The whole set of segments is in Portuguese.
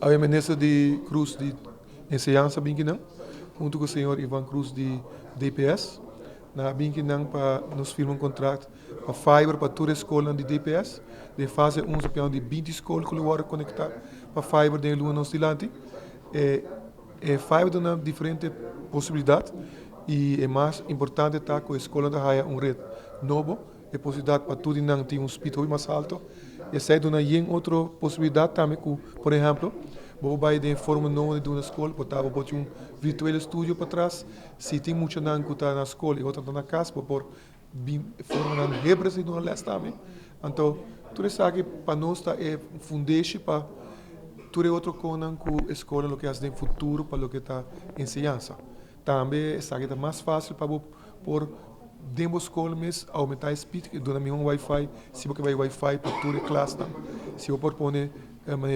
a ministra de Cruz de Enseñanza Binquinang, junto com o senhor Ivan Cruz de DPS, na Binquinang para nos firmar um contrato para fiber para toda a escola de DPS, de fazer um pião de 20 escolas que agora conectar para fiber de alunos dilante. Fiber tem uma diferente possibilidade e é mais importante estar com a escola da Haia rede novo, a possibilidade para tudo não ter speed mais alto. E essa é uma outra possibilidade também, por exemplo, vou vai de forma nova de uma escola, botava virtual estúdio para trás, se tem muito não que está na escola e outra está na casa, por forma não representa uma leste também. Então, tudo isso aqui para nós é fundation para tudo outro coisa que a escola lo que faz no futuro para o que está ensinança. Também isso aqui é mais fácil para por dentro da escola mesmo aumentar o speed, que dona um Wi-Fi, se você vai Wi-Fi para toda a classe, se você pode pôr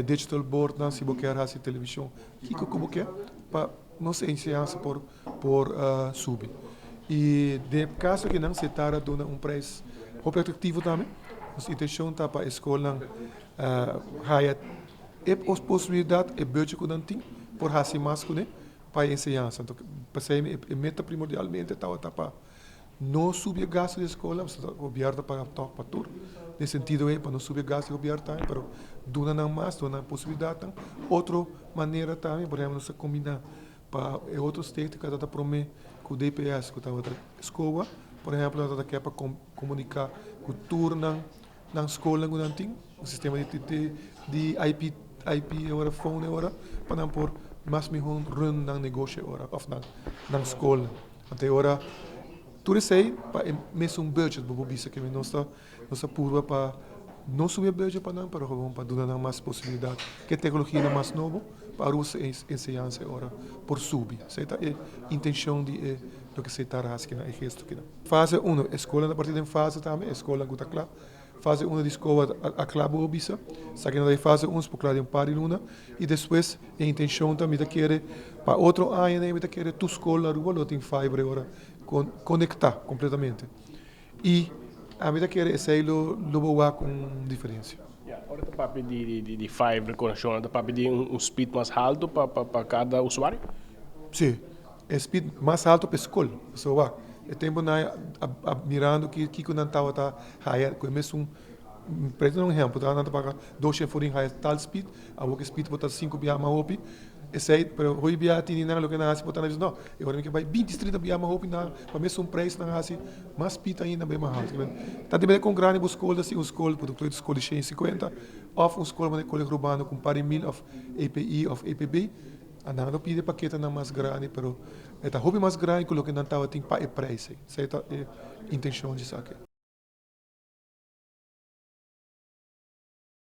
digital board, se você quer fazer televisão, o que você quer para nossa ensinança por subir. E de caso que não se tarda dona preço atrativo também, nossa intenção está para a escola haya a possibilidade, a budget que não tem, por fazer mais com para a ensinança. Então, a meta primordialmente está para não subir o gasto da escola, o governo para tudo. Nesse sentido, para não subir o gasto do governo também, mas dona não mais, dona possibilidade. Outra maneira também, por exemplo, se combinar para outro state que está prometendo com o DPS, que está outra escola, por exemplo, está quer para comunicar com tudo na escola que não tem, o sistema de IP agora, phone agora, para não pôr mais melhor run na negócio agora, ou na escola. Até agora, tudo isso aí, é mesmo budget, para você que nossa purva para não subir budget para não, para dar mais possibilidade, que a tecnologia é mais nova, para usar ensinança agora, por subir. Essa é a intenção de do que se está fazendo, é gesto que não. Fase 1, escola, a partir da fase também, escola que está claro. Fase 1 de escola a claro obisa, saindo da fase 1 por claro um par de luna e depois a intenção também de querer para outro ano também de querer tu escola rua lo tem fibre agora conectar completamente e a mim de querer sei lo boa com diferença. Agora está para pedir de fibre conexão, está para pedir speed mais alto para cada usuário? Sim, speed mais alto para a escola, pessoal. E tempo na mirando que não estava tá higher, com mesmo para um exemplo, tá não para 200 for higher tal speed, a o speed botar 5 via mais hopi, e sei para hoje via tinha não que na hasi botar não, eu acho que vai 20 30 via mais hopi na para mesmo preço na hasi, mais speed ainda bem mais alto. Tá de bem com grande escola assim, escola produtor de escola 150, of escola de colégio urbano com par mil of API of APB. Andando pide paquete na mais grande, pero é hobby mais grande que o que não estava tem para o preço. Essa é a intenção disso aqui.